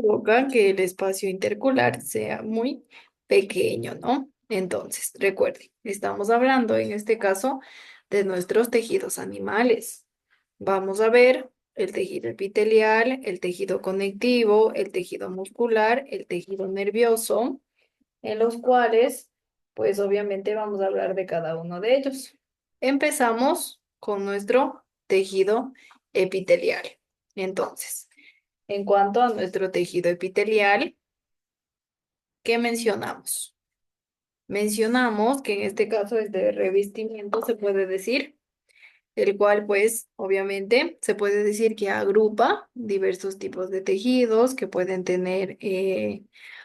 provoca que el espacio intercular sea muy pequeño, ¿no? Entonces, recuerden, estamos hablando en este caso de nuestros tejidos animales. Vamos a ver el tejido epitelial, el tejido conectivo, el tejido muscular, el tejido nervioso, en los cuales, pues obviamente vamos a hablar de cada uno de ellos. Empezamos con nuestro tejido epitelial. Entonces, en cuanto a nuestro tejido epitelial, ¿qué mencionamos? Mencionamos que en este caso es de revestimiento, se puede decir, el cual pues obviamente se puede decir que agrupa diversos tipos de tejidos que pueden tener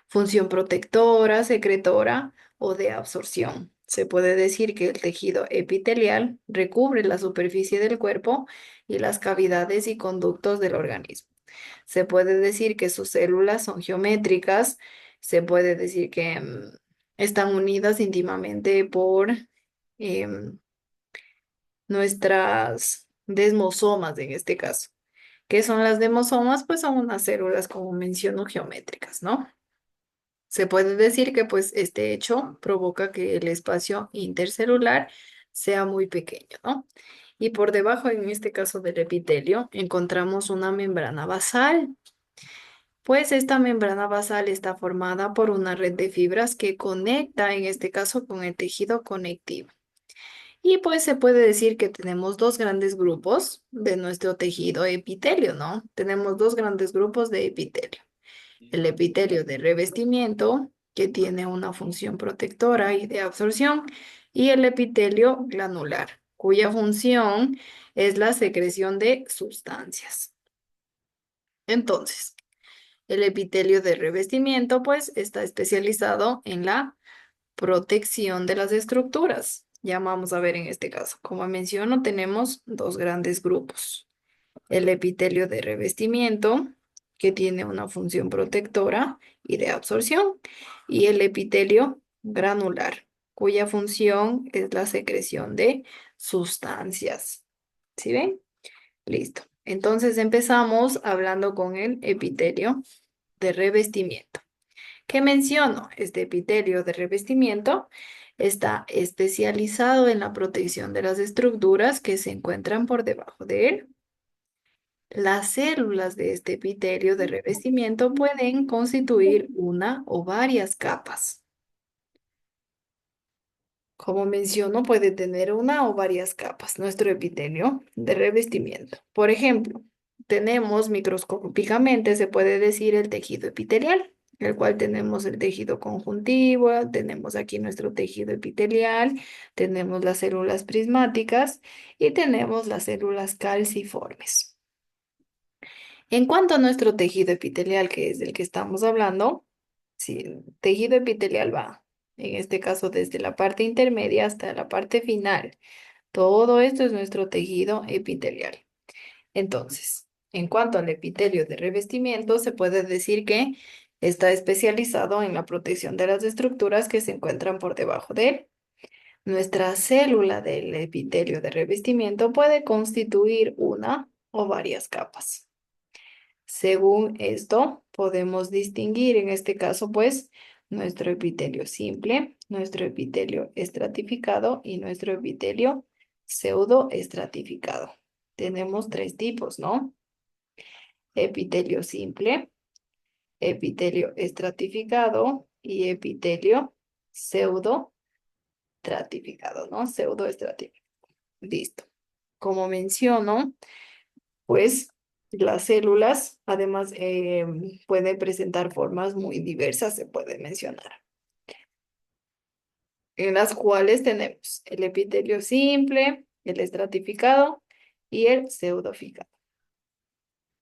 función protectora, secretora o de absorción. Se puede decir que el tejido epitelial recubre la superficie del cuerpo y las cavidades y conductos del organismo. Se puede decir que sus células son geométricas, se puede decir que están unidas íntimamente por em, nuestras desmosomas en este caso. ¿Qué son las desmosomas? Pues son unas células, como menciono, geométricas, ¿no? Se puede decir que pues este hecho provoca que el espacio intercelular sea muy pequeño, ¿no? Y por debajo, en este caso del epitelio, encontramos una membrana basal. Pues esta membrana basal está formada por una red de fibras que conecta, en este caso, con el tejido conectivo. Y pues se puede decir que tenemos dos grandes grupos de nuestro tejido epitelio, ¿no? Tenemos dos grandes grupos de epitelio. El epitelio de revestimiento, que tiene una función protectora y de absorción, y el epitelio granular, cuya función es la secreción de sustancias. Entonces, el epitelio de revestimiento, pues, está especializado en la protección de las estructuras. Ya vamos a ver en este caso. Como menciono, tenemos dos grandes grupos. El epitelio de revestimiento, que tiene una función protectora y de absorción, y el epitelio granular, cuya función es la secreción de sustancias. ¿Sí ven? Listo. Entonces empezamos hablando con el epitelio de revestimiento. ¿Qué menciono? Este epitelio de revestimiento está especializado en la protección de las estructuras que se encuentran por debajo de él. Las células de este epitelio de revestimiento pueden constituir una o varias capas. Como menciono, puede tener una o varias capas nuestro epitelio de revestimiento. Por ejemplo, tenemos microscópicamente, se puede decir, el tejido epitelial, el cual tenemos el tejido conjuntivo, tenemos aquí nuestro tejido epitelial, tenemos las células prismáticas y tenemos las células calciformes. En cuanto a nuestro tejido epitelial, que es del que estamos hablando, si el tejido epitelial va, en este caso, desde la parte intermedia hasta la parte final. Todo esto es nuestro tejido epitelial. Entonces, en cuanto al epitelio de revestimiento, se puede decir que está especializado en la protección de las estructuras que se encuentran por debajo de él. Nuestra célula del epitelio de revestimiento puede constituir una o varias capas. Según esto, podemos distinguir en este caso, pues, nuestro epitelio simple, nuestro epitelio estratificado y nuestro epitelio pseudoestratificado. Tenemos tres tipos, ¿no? Epitelio simple, epitelio estratificado y epitelio pseudoestratificado, ¿no? Pseudoestratificado. Listo. Como menciono, pues las células, además, pueden presentar formas muy diversas, se puede mencionar, en las cuales tenemos el epitelio simple, el estratificado y el pseudoficado.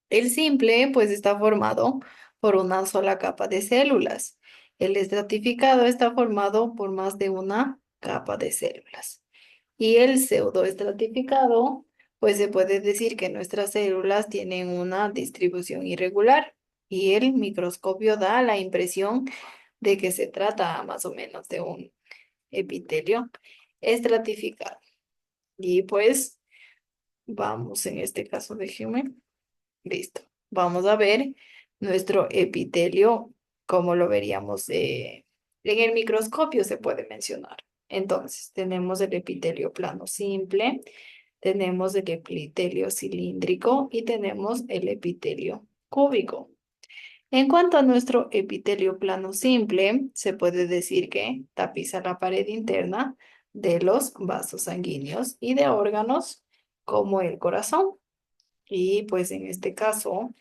El simple, pues, está formado por una sola capa de células. El estratificado está formado por más de una capa de células. Y el pseudoestratificado, pues se puede decir que nuestras células tienen una distribución irregular y el microscopio da la impresión de que se trata más o menos de un epitelio estratificado. Y pues vamos, en este caso, déjeme, listo. Vamos a ver nuestro epitelio, como lo veríamos en el microscopio, se puede mencionar. Entonces, tenemos el epitelio plano simple, tenemos el epitelio cilíndrico y tenemos el epitelio cúbico. En cuanto a nuestro epitelio plano simple, se puede decir que tapiza la pared interna de los vasos sanguíneos y de órganos como el corazón. Y pues en este caso,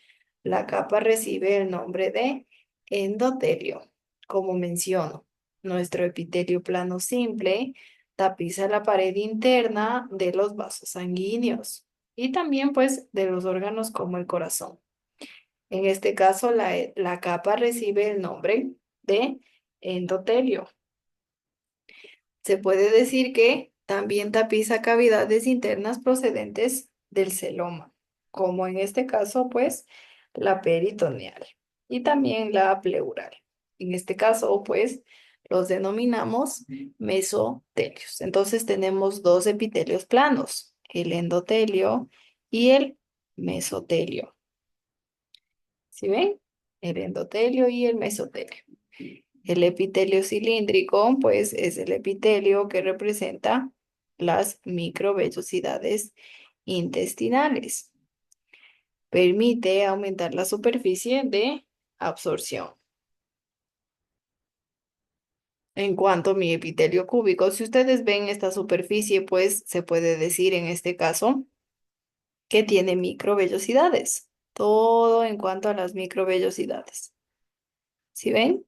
la capa recibe el nombre de endotelio. Como menciono, nuestro epitelio plano simple tapiza la pared interna de los vasos sanguíneos y también pues de los órganos como el corazón. En este caso, la capa recibe el nombre de endotelio. Se puede decir que también tapiza cavidades internas procedentes del celoma, como en este caso, pues, la peritoneal y también la pleural. En este caso, pues, los denominamos mesotelios. Entonces, tenemos dos epitelios planos, el endotelio y el mesotelio. ¿Sí ven? El endotelio y el mesotelio. El epitelio cilíndrico, pues, es el epitelio que representa las microvellosidades intestinales. Permite aumentar la superficie de absorción. En cuanto a mi epitelio cúbico, si ustedes ven esta superficie, pues se puede decir en este caso que tiene microvellosidades. Todo en cuanto a las microvellosidades. ¿Sí ven?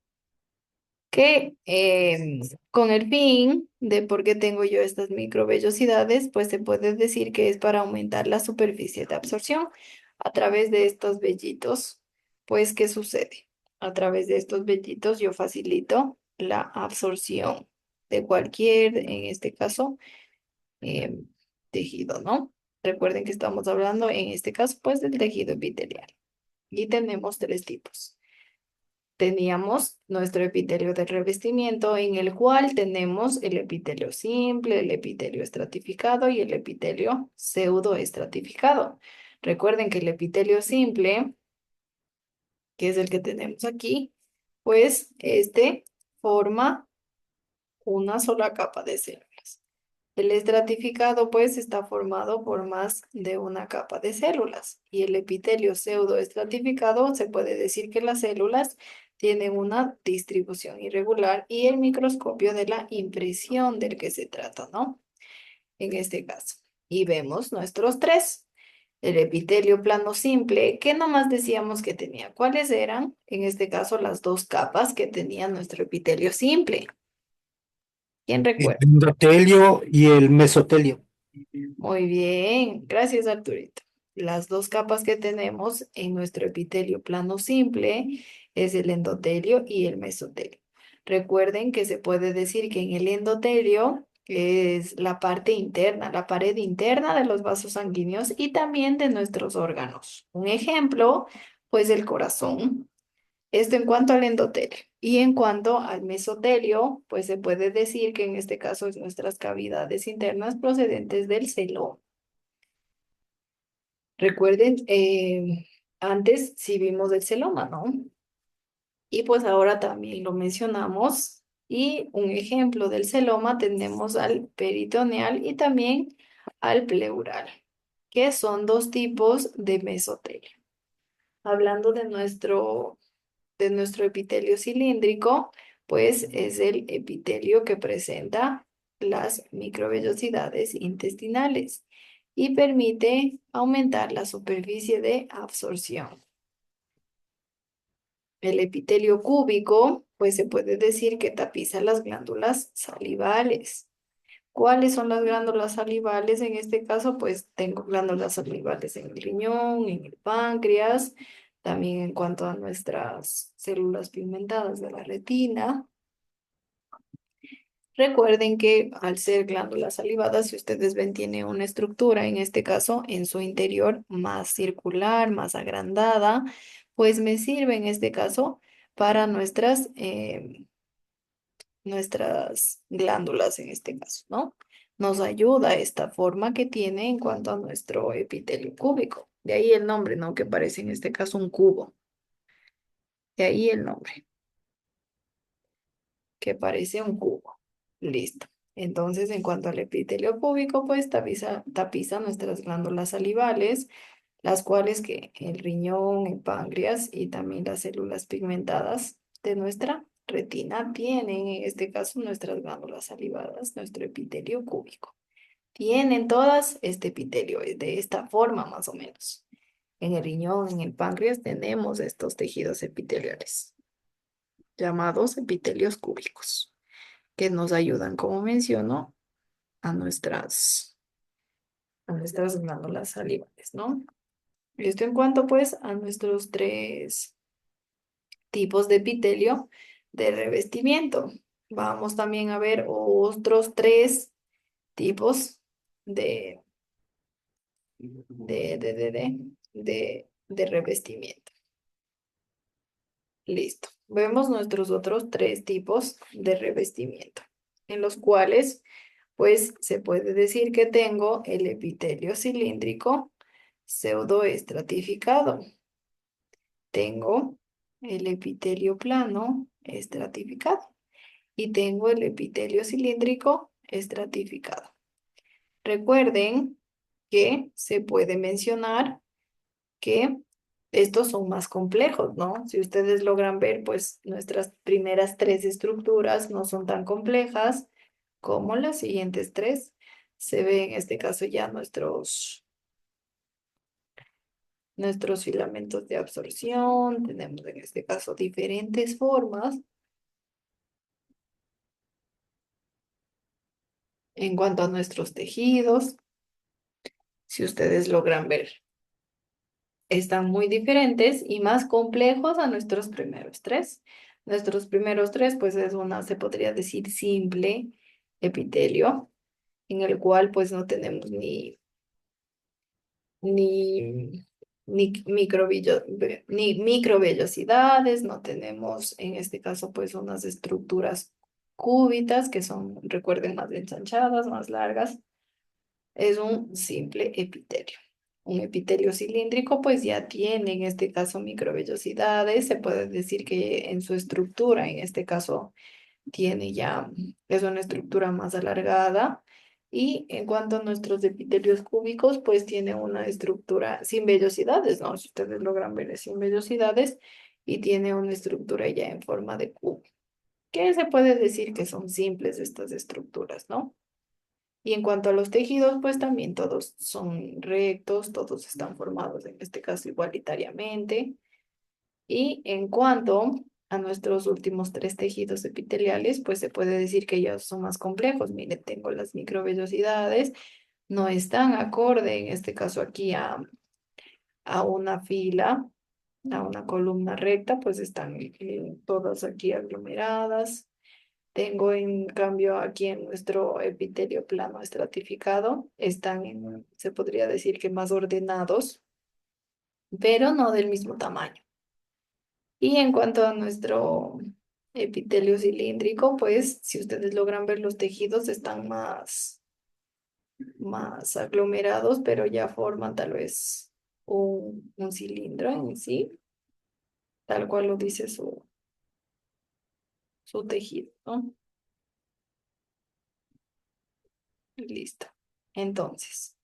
Que con el fin de por qué tengo yo estas microvellosidades, pues se puede decir que es para aumentar la superficie de absorción a través de estos vellitos. Pues, ¿qué sucede? A través de estos vellitos yo facilito la absorción de cualquier, en este caso, em, tejido, ¿no? Recuerden que estamos hablando en este caso, pues, del tejido epitelial. Y tenemos tres tipos. Teníamos nuestro epitelio de revestimiento en el cual tenemos el epitelio simple, el epitelio estratificado y el epitelio pseudoestratificado. Recuerden que el epitelio simple, que es el que tenemos aquí, pues este forma una sola capa de células. El estratificado, pues, está formado por más de una capa de células. Y el epitelio pseudoestratificado, se puede decir que las células tienen una distribución irregular y el microscopio de la impresión del que se trata, ¿no? En este caso. Y vemos nuestros tres. El epitelio plano simple, ¿qué nomás decíamos que tenía? ¿Cuáles eran? En este caso, las dos capas que tenía nuestro epitelio simple. ¿Quién El recuerda? endotelio y el mesotelio. Muy bien, gracias Arturito. Las dos capas que tenemos en nuestro epitelio plano simple es el endotelio y el mesotelio. Recuerden que se puede decir que en el endotelio es la parte interna, la pared interna de los vasos sanguíneos y también de nuestros órganos. Un ejemplo, pues el corazón. Esto en cuanto al endotelio. Y en cuanto al mesotelio, pues se puede decir que en este caso es nuestras cavidades internas procedentes del celoma. Recuerden, antes sí vimos el celoma, ¿no? Y pues ahora también lo mencionamos. Y un ejemplo del celoma tenemos al peritoneal y también al pleural, que son dos tipos de mesotelio. Hablando de nuestro epitelio cilíndrico, pues es el epitelio que presenta las microvellosidades intestinales y permite aumentar la superficie de absorción. El epitelio cúbico, pues se puede decir que tapiza las glándulas salivales. ¿Cuáles son las glándulas salivales? En este caso, pues tengo glándulas salivales en el riñón, en el páncreas, también en cuanto a nuestras células pigmentadas de la retina. Recuerden que al ser glándulas salivadas, si ustedes ven, tiene una estructura, en este caso, en su interior más circular, más agrandada, pues me sirve en este caso para nuestras glándulas en este caso, ¿no? Nos ayuda esta forma que tiene en cuanto a nuestro epitelio cúbico. De ahí el nombre, ¿no? Que parece en este caso un cubo. De ahí el nombre, que parece un cubo. Listo. Entonces, en cuanto al epitelio púbico, pues tapiza nuestras glándulas salivales, las cuales que el riñón, el páncreas y también las células pigmentadas de nuestra retina tienen, en este caso, nuestras glándulas salivadas, nuestro epitelio cúbico. Tienen todas este epitelio, de esta forma más o menos. En el riñón, en el páncreas, tenemos estos tejidos epiteliales, llamados epitelios cúbicos, que nos ayudan, como menciono, a nuestras glándulas salivales, ¿no? Esto en cuanto, pues, a nuestros tres tipos de epitelio de revestimiento. Vamos también a ver otros tres tipos de, de revestimiento. Listo. Vemos nuestros otros tres tipos de revestimiento, en los cuales, pues, se puede decir que tengo el epitelio cilíndrico pseudoestratificado. Tengo el epitelio plano estratificado y tengo el epitelio cilíndrico estratificado. Recuerden que se puede mencionar que estos son más complejos, ¿no? Si ustedes logran ver, pues nuestras primeras tres estructuras no son tan complejas como las siguientes tres. Se ve en este caso ya nuestros filamentos de absorción, tenemos en este caso diferentes formas en cuanto a nuestros tejidos, si ustedes logran ver, están muy diferentes y más complejos a nuestros primeros tres. Nuestros primeros tres, pues es una, se podría decir, simple epitelio, en el cual pues no tenemos ni, ni microvellosidades, no tenemos en este caso pues unas estructuras cúbitas que son, recuerden, más ensanchadas, más largas. Es un simple epitelio. Un epitelio cilíndrico pues ya tiene en este caso microvellosidades, se puede decir que en su estructura, en este caso tiene ya, es una estructura más alargada. Y en cuanto a nuestros epitelios cúbicos, pues tiene una estructura sin vellosidades, ¿no? Si ustedes logran ver, es sin vellosidades y tiene una estructura ya en forma de cubo. ¿Qué se puede decir que son simples estas estructuras, ¿no? Y en cuanto a los tejidos, pues también todos son rectos, todos están formados en este caso igualitariamente. Y en cuanto a nuestros últimos tres tejidos epiteliales, pues se puede decir que ellos son más complejos. Miren, tengo las microvellosidades, no están acorde en este caso aquí a una fila, a una columna recta, pues están todas aquí aglomeradas. Tengo en cambio aquí en nuestro epitelio plano estratificado, están se podría decir que más ordenados, pero no del mismo tamaño. Y en cuanto a nuestro epitelio cilíndrico, pues si ustedes logran ver los tejidos están más aglomerados, pero ya forman tal vez un cilindro en sí, tal cual lo dice su tejido, ¿no? Listo. Entonces,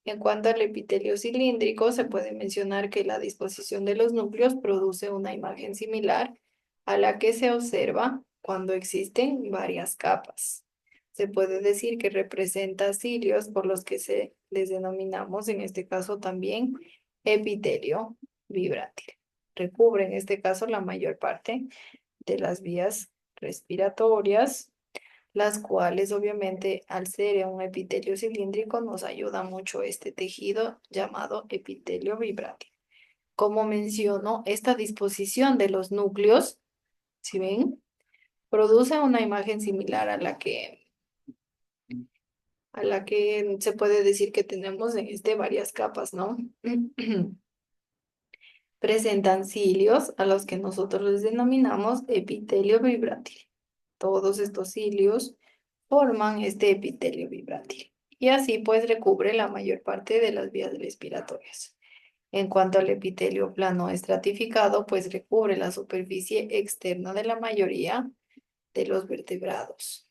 en cuanto al epitelio cilíndrico, se puede mencionar que la disposición de los núcleos produce una imagen similar a la que se observa cuando existen varias capas. Se puede decir que representa cilios por los que se les denominamos, en este caso también, epitelio vibrátil. Recubre en este caso la mayor parte de las vías respiratorias, las cuales obviamente al ser un epitelio cilíndrico nos ayuda mucho este tejido llamado epitelio vibrátil. Como menciono, esta disposición de los núcleos, si ven, produce una imagen similar a la que se puede decir que tenemos en varias capas, ¿no? Presentan cilios a los que nosotros les denominamos epitelio vibrátil. Todos estos cilios forman este epitelio vibrátil y así pues recubre la mayor parte de las vías respiratorias. En cuanto al epitelio plano estratificado, pues recubre la superficie externa de la mayoría de los vertebrados.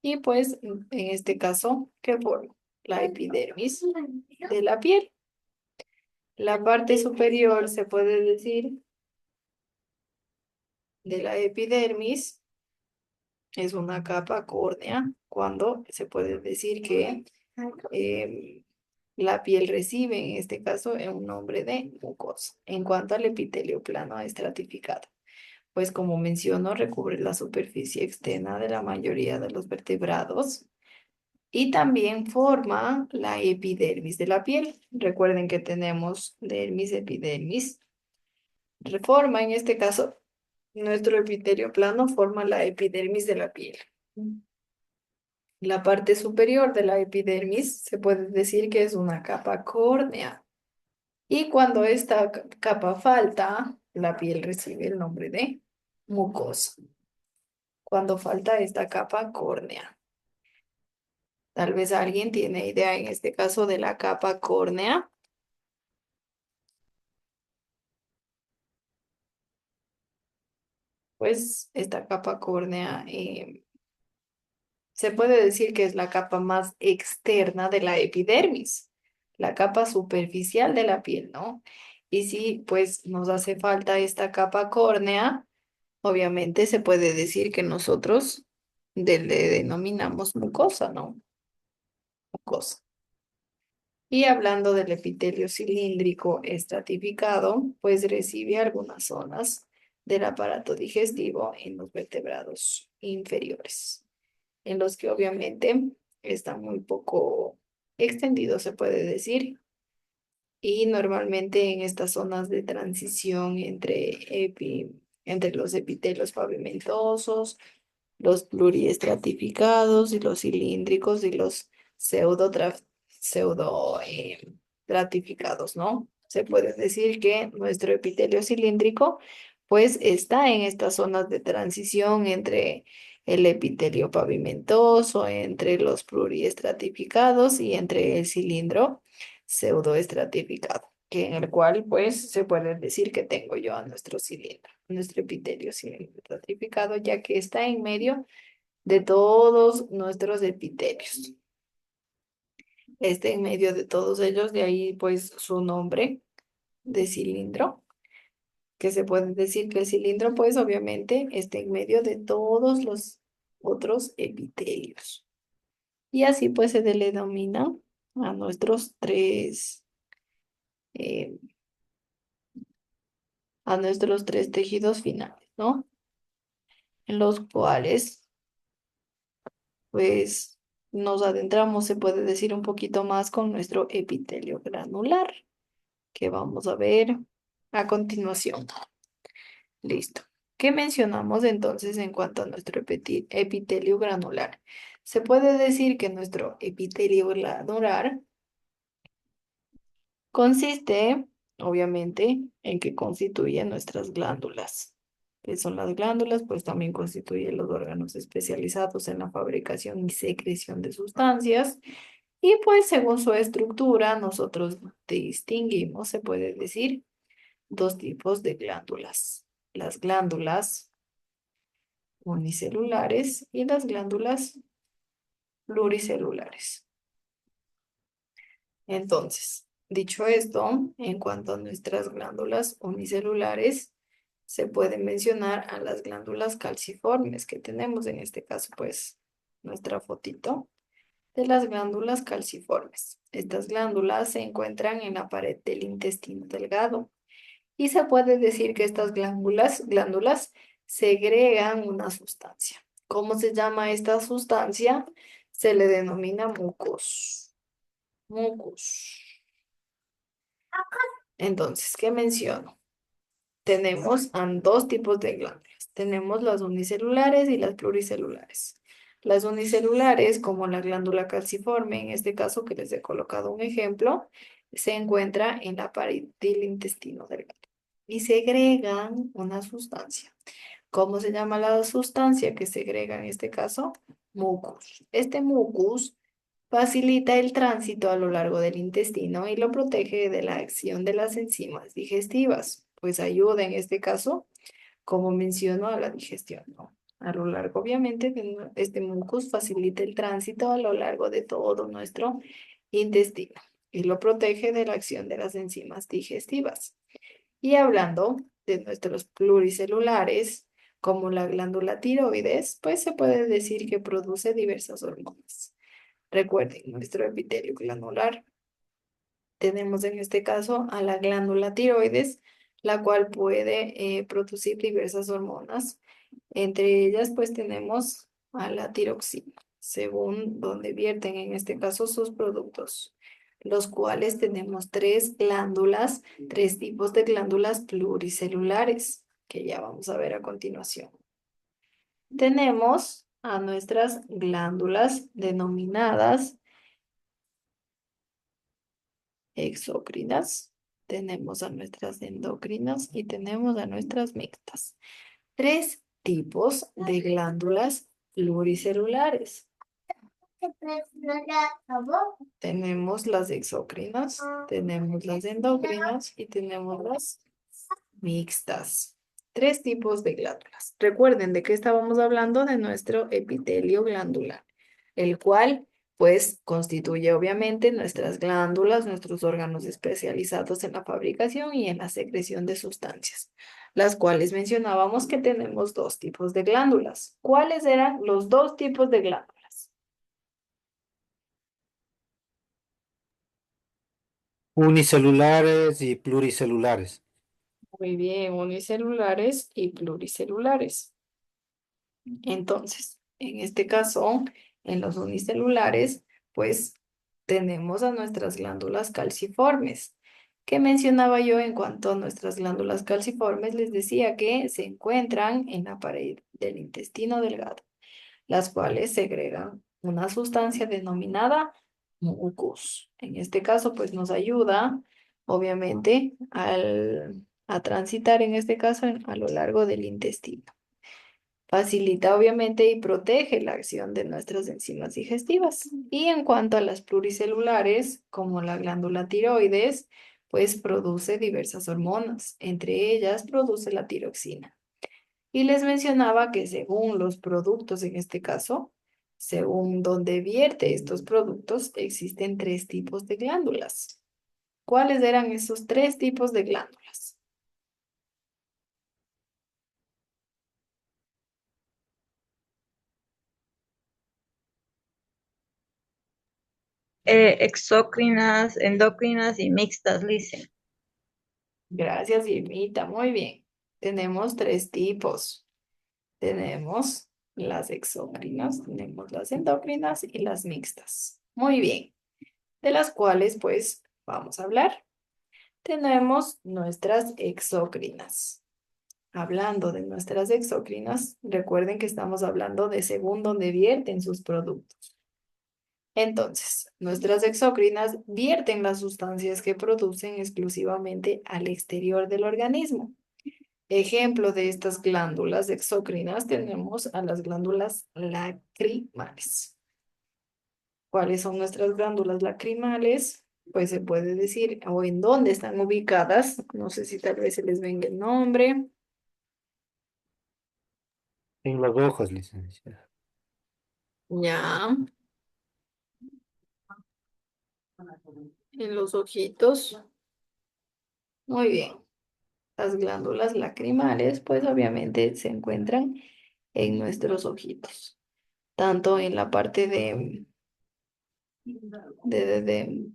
Y pues en este caso, ¿qué forma? La epidermis de la piel. La parte superior se puede decir de la epidermis es una capa córnea, cuando se puede decir que la piel recibe, en este caso, un nombre de mucosa. En cuanto al epitelio plano estratificado, pues como menciono, recubre la superficie externa de la mayoría de los vertebrados y también forma la epidermis de la piel. Recuerden que tenemos dermis, epidermis. Reforma, en este caso, nuestro epitelio plano forma la epidermis de la piel. La parte superior de la epidermis se puede decir que es una capa córnea. Y cuando esta capa falta, la piel recibe el nombre de mucosa. Cuando falta esta capa córnea. Tal vez alguien tiene idea en este caso de la capa córnea. Pues esta capa córnea se puede decir que es la capa más externa de la epidermis, la capa superficial de la piel, ¿no? Y si pues nos hace falta esta capa córnea, obviamente se puede decir que nosotros le denominamos mucosa, ¿no? Mucosa. Y hablando del epitelio cilíndrico estratificado, pues recibe algunas zonas del aparato digestivo en los vertebrados inferiores, en los que obviamente está muy poco extendido, se puede decir, y normalmente en estas zonas de transición entre los epitelios pavimentosos, los pluriestratificados y los cilíndricos y los pseudo stratificados, ¿no? Se puede decir que nuestro epitelio cilíndrico pues está en estas zonas de transición entre el epitelio pavimentoso, entre los pluriestratificados y entre el cilindro pseudoestratificado, que en el cual pues se puede decir que tengo yo a nuestro cilindro, nuestro epitelio cilíndrico estratificado, ya que está en medio de todos nuestros epitelios. Está en medio de todos ellos, de ahí pues su nombre de cilindro, que se puede decir que el cilindro pues obviamente está en medio de todos los otros epitelios. Y así pues se le denomina a eh, nuestros tres tejidos finales, ¿no? En los cuales pues nos adentramos, se puede decir un poquito más con nuestro epitelio granular, que vamos a ver a continuación. Listo. ¿Qué mencionamos entonces en cuanto a nuestro epitelio granular? Se puede decir que nuestro epitelio granular consiste, obviamente, en que constituye nuestras glándulas. ¿Qué son las glándulas? Pues también constituye los órganos especializados en la fabricación y secreción de sustancias. Y pues según su estructura, nosotros distinguimos, se puede decir, dos tipos de glándulas. Las glándulas unicelulares y las glándulas pluricelulares. Entonces, dicho esto, en cuanto a nuestras glándulas unicelulares, se puede mencionar a las glándulas calciformes que tenemos, en este caso, pues, nuestra fotito de las glándulas calciformes. Estas glándulas se encuentran en la pared del intestino delgado y se puede decir que estas glándulas segregan una sustancia. ¿Cómo se llama esta sustancia? Se le denomina mucos. Mucus. Entonces, ¿qué menciono? Tenemos dos tipos de glándulas. Tenemos las unicelulares y las pluricelulares. Las unicelulares, como la glándula calciforme, en este caso que les he colocado un ejemplo, se encuentra en la pared del intestino delgado y segregan una sustancia. ¿Cómo se llama la sustancia que segrega en este caso? Mucus. Este mucus Facilita el tránsito a lo largo del intestino y lo protege de la acción de las enzimas digestivas, pues ayuda en este caso, como menciono, a la digestión, ¿no? A lo largo, obviamente, este mucus facilita el tránsito a lo largo de todo nuestro intestino y lo protege de la acción de las enzimas digestivas. Y hablando de nuestros pluricelulares, como la glándula tiroides, pues se puede decir que produce diversas hormonas. Recuerden, nuestro epitelio glandular. Tenemos en este caso a la glándula tiroides, la cual puede producir diversas hormonas. Entre ellas, pues tenemos a la tiroxina, según donde vierten en este caso sus productos, los cuales tenemos tres tipos de glándulas pluricelulares, que ya vamos a ver a continuación. Tenemos a nuestras glándulas denominadas exócrinas, tenemos a nuestras endocrinas y tenemos a nuestras mixtas. Tres tipos de glándulas pluricelulares. Tenemos las exócrinas, tenemos las endocrinas y tenemos las mixtas. Tres tipos de glándulas. Recuerden de qué estábamos hablando, de nuestro epitelio glandular, el cual pues constituye obviamente nuestras glándulas, nuestros órganos especializados en la fabricación y en la secreción de sustancias, las cuales mencionábamos que tenemos dos tipos de glándulas. ¿Cuáles eran los dos tipos de glándulas? Unicelulares y pluricelulares. Muy bien, unicelulares y pluricelulares. Entonces, en este caso, en los unicelulares, pues tenemos a nuestras glándulas calciformes. ¿Qué mencionaba yo en cuanto a nuestras glándulas calciformes? Les decía que se encuentran en la pared del intestino delgado, las cuales segregan una sustancia denominada mucus. En este caso, pues nos ayuda, obviamente, a transitar, en este caso, a lo largo del intestino. Facilita obviamente y protege la acción de nuestras enzimas digestivas. Y en cuanto a las pluricelulares, como la glándula tiroides, pues produce diversas hormonas, entre ellas produce la tiroxina. Y les mencionaba que según los productos, en este caso, según donde vierte estos productos, existen tres tipos de glándulas. ¿Cuáles eran esos tres tipos de glándulas? Exócrinas, endocrinas y mixtas, Lice. Gracias, Irmita. Muy bien. Tenemos tres tipos. Tenemos las exócrinas, tenemos las endócrinas y las mixtas. Muy bien. De las cuales, pues, vamos a hablar. Tenemos nuestras exócrinas. Hablando de nuestras exócrinas, recuerden que estamos hablando de según donde vierten sus productos. Entonces, nuestras exócrinas vierten las sustancias que producen exclusivamente al exterior del organismo. Ejemplo de estas glándulas exócrinas tenemos a las glándulas lacrimales. ¿Cuáles son nuestras glándulas lacrimales? Pues se puede decir, o en dónde están ubicadas. No sé si tal vez se les venga el nombre. En las hojas, licenciada. Ya, en los ojitos. Muy bien. Las glándulas lacrimales, pues obviamente se encuentran en nuestros ojitos, tanto en la parte de, de, de-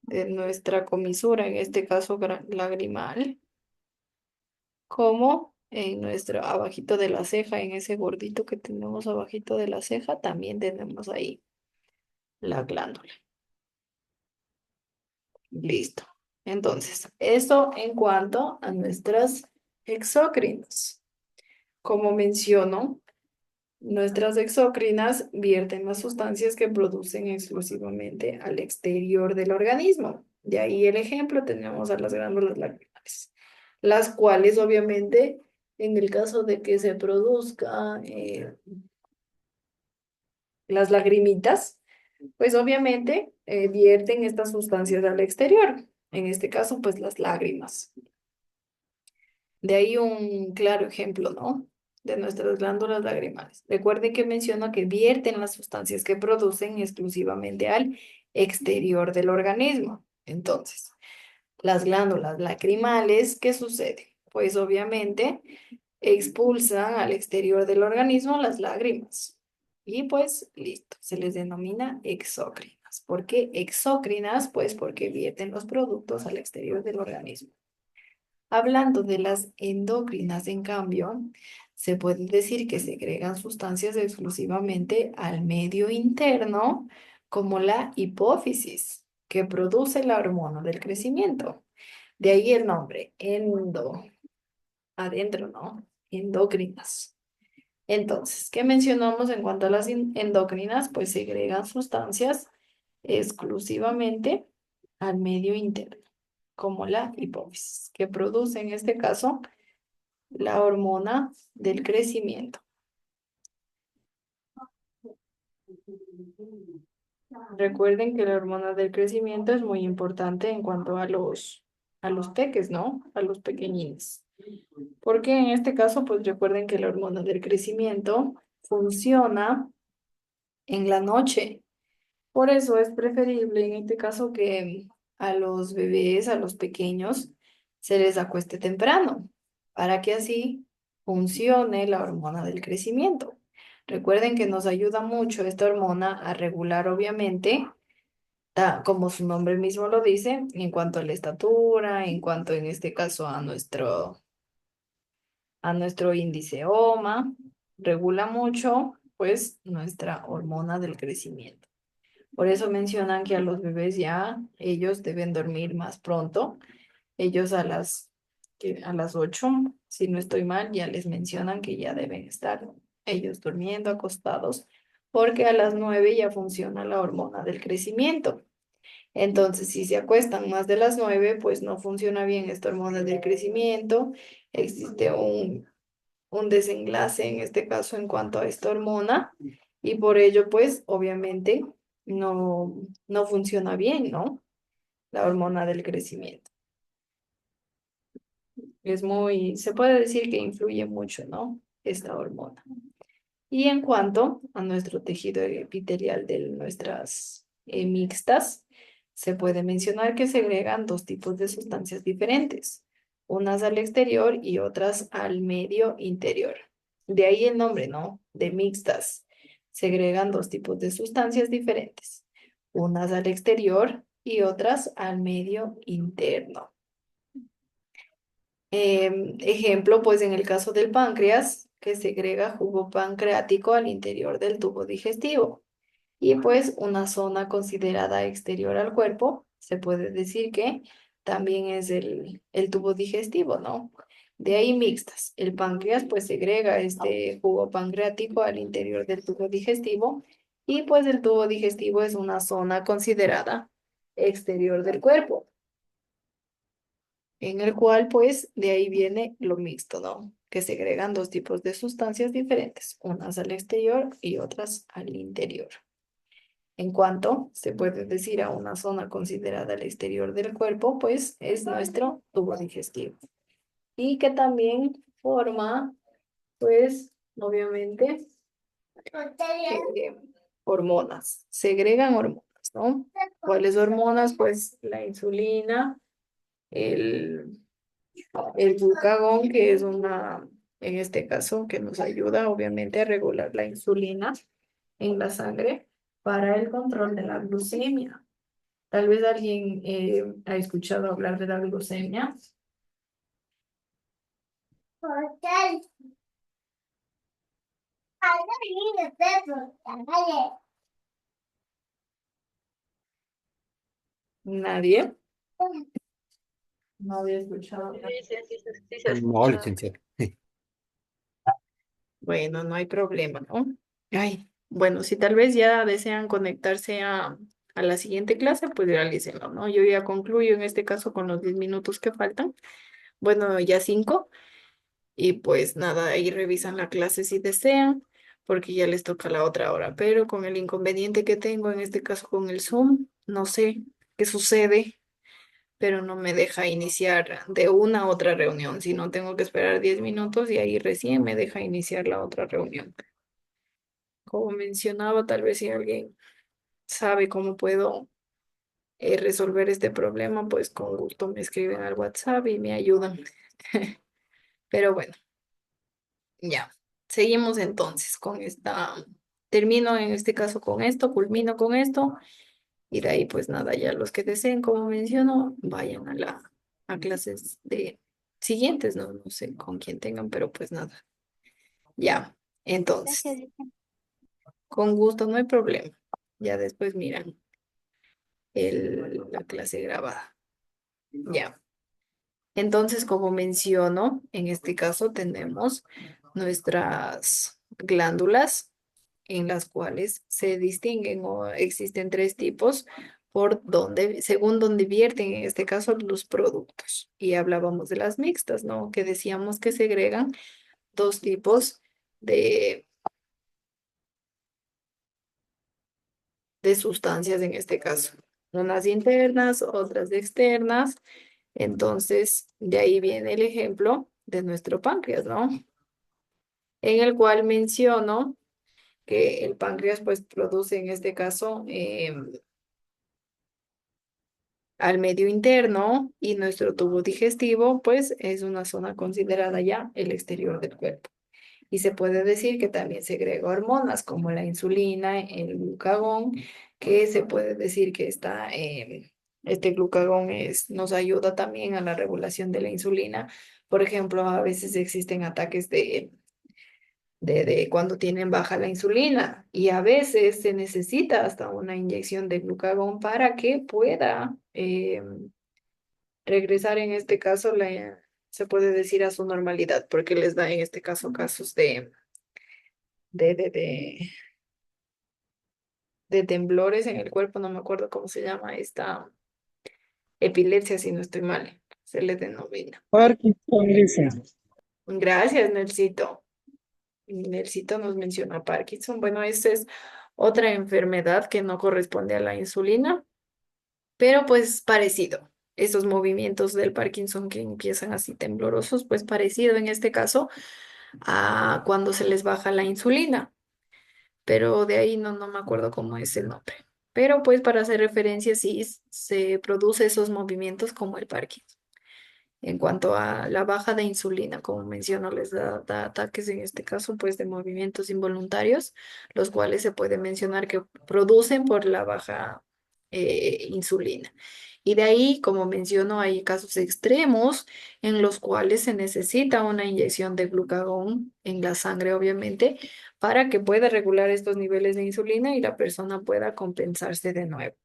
de nuestra comisura, en este caso lagrimal, como en nuestro abajito de la ceja, en ese gordito que tenemos abajito de la ceja, también tenemos ahí la glándula. Listo. Entonces, eso en cuanto a nuestras exócrinas. Como menciono, nuestras exócrinas vierten las sustancias que producen exclusivamente al exterior del organismo. De ahí el ejemplo, tenemos a las glándulas lacrimales, las cuales obviamente en el caso de que se produzca las lagrimitas, pues obviamente vierten estas sustancias al exterior. En este caso, pues las lágrimas. De ahí un claro ejemplo, ¿no? De nuestras glándulas lagrimales. Recuerde que menciono que vierten las sustancias que producen exclusivamente al exterior del organismo. Entonces, las glándulas lacrimales, ¿qué sucede? Pues obviamente expulsan al exterior del organismo las lágrimas. Y pues listo, se les denomina exócrinas. ¿Por qué exócrinas? Pues porque vierten los productos al exterior del organismo. Hablando de las endocrinas, en cambio, se puede decir que segregan sustancias exclusivamente al medio interno, como la hipófisis, que produce la hormona del crecimiento. De ahí el nombre, adentro, ¿no? Endocrinas. Entonces, ¿qué mencionamos en cuanto a las endocrinas? Pues segregan sustancias exclusivamente al medio interno, como la hipófisis, que produce en este caso la hormona del crecimiento. Recuerden que la hormona del crecimiento es muy importante en cuanto a los peques, ¿no? A los pequeñines. Porque en este caso, pues recuerden que la hormona del crecimiento funciona en la noche. Por eso es preferible en este caso que a los bebés, a los pequeños, se les acueste temprano, para que así funcione la hormona del crecimiento. Recuerden que nos ayuda mucho esta hormona a regular, obviamente, como su nombre mismo lo dice, en cuanto a la estatura, en cuanto en este caso a nuestro índice OMA, regula mucho, pues, nuestra hormona del crecimiento. Por eso mencionan que a los bebés ya ellos deben dormir más pronto. Ellos a las 8, si no estoy mal, ya les mencionan que ya deben estar ellos durmiendo acostados, porque a las 9 ya funciona la hormona del crecimiento. Entonces, si se acuestan más de las 9, pues no funciona bien esta hormona del crecimiento. Existe un desenlace en este caso en cuanto a esta hormona y por ello pues obviamente no funciona bien, ¿no? La hormona del crecimiento. Se puede decir que influye mucho, ¿no? Esta hormona. Y en cuanto a nuestro tejido epitelial de nuestras mixtas, se puede mencionar que segregan dos tipos de sustancias diferentes, unas al exterior y otras al medio interior. De ahí el nombre, ¿no? De mixtas. Segregan dos tipos de sustancias diferentes, unas al exterior y otras al medio interno. Ejemplo, pues en el caso del páncreas, que segrega jugo pancreático al interior del tubo digestivo. Y pues una zona considerada exterior al cuerpo, se puede decir que también es el tubo digestivo, ¿no? De ahí mixtas. El páncreas pues segrega este jugo pancreático al interior del tubo digestivo y pues el tubo digestivo es una zona considerada exterior del cuerpo en el cual pues de ahí viene lo mixto, ¿no? Que segregan dos tipos de sustancias diferentes, unas al exterior y otras al interior. En cuanto se puede decir a una zona considerada al exterior del cuerpo, pues es nuestro tubo digestivo. Y que también forma, pues, obviamente, hormonas, segregan hormonas, ¿no? ¿Cuáles hormonas? Pues la insulina, el el glucagón, que es en este caso, que nos ayuda obviamente a regular la insulina en la sangre para el control de la glucemia. Tal vez alguien ha escuchado hablar de la glucemia. Nadie. No había escuchado hablar. Sí, sí, sí, sí se ha No, escuchado. licenciado. Bueno, no hay problema, ¿no? Ay, bueno, si tal vez ya desean conectarse a la siguiente clase, pues realícenlo, ¿no? Yo ya concluyo en este caso con los 10 minutos que faltan. Bueno, ya 5. Y pues nada, ahí revisan la clase si desean. porque ya les toca la otra hora, pero con el inconveniente que tengo en este caso con el Zoom, no sé qué sucede, pero no me deja iniciar de una a otra reunión, sino tengo que esperar 10 minutos y ahí recién me deja iniciar la otra reunión. Como mencionaba, tal vez si alguien sabe cómo puedo resolver este problema, pues con gusto me escriben al WhatsApp y me ayudan. Pero bueno, ya. Seguimos entonces con esta. Termino en este caso con esto, culmino con esto y de ahí pues nada, ya los que deseen, como menciono, vayan a clases de siguientes, no, no sé con quién tengan, pero pues nada. Ya. Gracias, Entonces, Lisa. con gusto, no hay problema. Ya después miran la clase grabada. Ya. Entonces, como menciono, en este caso tenemos nuestras glándulas en las cuales se distinguen o existen tres tipos según donde vierten en este caso los productos. Y hablábamos de las mixtas, ¿no? Que decíamos que segregan dos tipos de, de sustancias en este caso. Unas internas, otras externas. Entonces, de ahí viene el ejemplo de nuestro páncreas, ¿no? En el cual menciono que el páncreas pues produce en este caso al medio interno y nuestro tubo digestivo pues es una zona considerada ya el exterior del cuerpo. Y se puede decir que también segrega hormonas como la insulina, el glucagón, que se puede decir que este glucagón nos ayuda también a la regulación de la insulina. Por ejemplo, a veces existen ataques de cuando tienen baja la insulina y a veces se necesita hasta una inyección de glucagón para que pueda regresar en este caso, se puede decir a su normalidad, porque les da en este caso casos de, de, de, de temblores en el cuerpo, no me acuerdo cómo se llama esta epilepsia, si no estoy mal, se le denomina. Parkinson, Lisa. Gracias, Nelsito. Nelsito nos menciona Parkinson. Bueno, esa es otra enfermedad que no corresponde a la insulina, pero pues parecido. Esos movimientos del Parkinson que empiezan así temblorosos, pues parecido en este caso a cuando se les baja la insulina, pero de ahí no me acuerdo cómo es el nombre. Pero pues para hacer referencia, sí se produce esos movimientos como el Parkinson. En cuanto a la baja de insulina, como menciono, da ataques en este caso, pues de movimientos involuntarios, los cuales se puede mencionar que producen por la baja insulina. Y de ahí, como menciono, hay casos extremos en los cuales se necesita una inyección de glucagón en la sangre, obviamente, para que pueda regular estos niveles de insulina y la persona pueda compensarse de nuevo.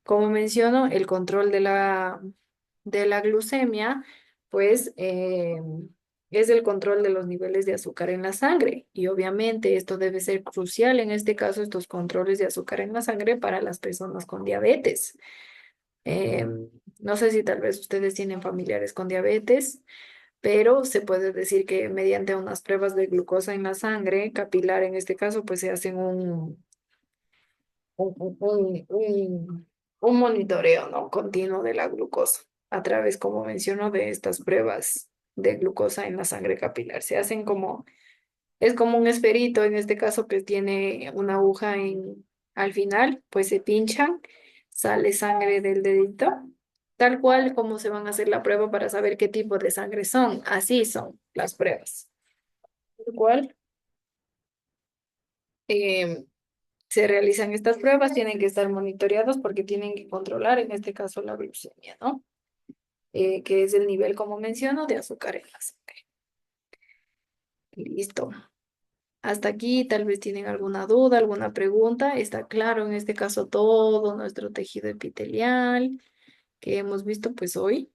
Como menciono, el control de la glucemia, pues es el control de los niveles de azúcar en la sangre. Y obviamente esto debe ser crucial en este caso, estos controles de azúcar en la sangre para las personas con diabetes. No sé si tal vez ustedes tienen familiares con diabetes, pero se puede decir que mediante unas pruebas de glucosa en la sangre, capilar en este caso, pues se hacen un monitoreo, ¿no? Continuo de la glucosa a través, como menciono, de estas pruebas de glucosa en la sangre capilar. Se hacen es como un esferito, en este caso que tiene una aguja al final, pues se pinchan, sale sangre del dedito, tal cual como se van a hacer la prueba para saber qué tipo de sangre son. Así son las pruebas. Tal cual. em, Se realizan estas pruebas, tienen que estar monitoreados porque tienen que controlar, en este caso, la glucemia, ¿no? Que es el nivel, como menciono, de azúcar en la sangre. Listo. Hasta aquí tal vez tienen alguna duda, alguna pregunta. Está claro en este caso todo nuestro tejido epitelial que hemos visto pues hoy.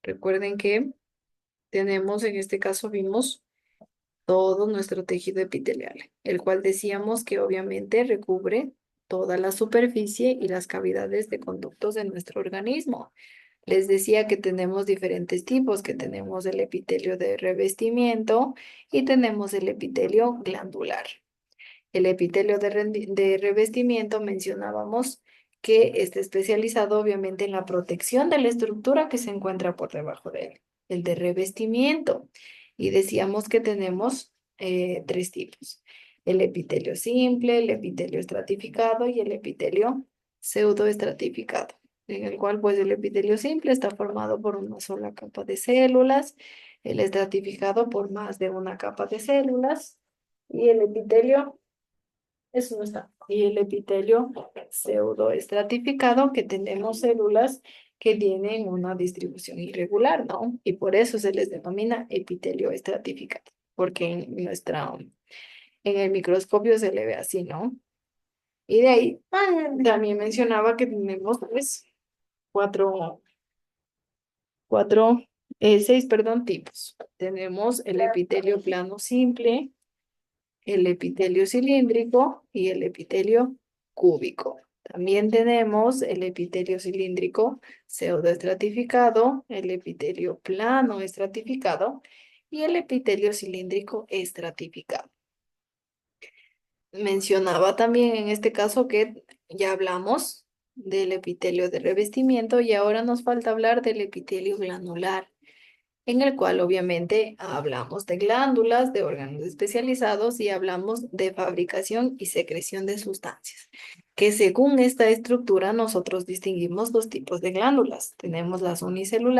Recuerden que tenemos, en este caso vimos todo nuestro tejido epitelial, el cual decíamos que obviamente recubre toda la superficie y las cavidades de conductos de nuestro organismo. Les decía que tenemos diferentes tipos, que tenemos el epitelio de revestimiento y tenemos el epitelio glandular. El epitelio de revestimiento mencionábamos que está especializado obviamente en la protección de la estructura que se encuentra por debajo de él. El de revestimiento. Y decíamos que tenemos tres tipos. El epitelio simple, el epitelio estratificado y el epitelio pseudoestratificado, en el cual pues el epitelio simple está formado por una sola capa de células, el estratificado por más de una capa de células y el epitelio eso no está. Y el epitelio pseudoestratificado, que tenemos células que tienen una distribución irregular, ¿no? Y por eso se les denomina epitelio estratificado, porque en el microscopio se le ve así, ¿no? Y de ahí también mencionaba que tenemos pues cuatro, seis, perdón, tipos. Tenemos el epitelio plano simple, el epitelio cilíndrico y el epitelio cúbico. También tenemos el epitelio cilíndrico pseudoestratificado, el epitelio plano estratificado y el epitelio cilíndrico estratificado. Mencionaba también en este caso que ya hablamos del epitelio de revestimiento y ahora nos falta hablar del epitelio glandular, en el cual obviamente hablamos de glándulas, de órganos especializados y hablamos de fabricación y secreción de sustancias, que según esta estructura nosotros distinguimos dos tipos de glándulas. Tenemos las unicelulares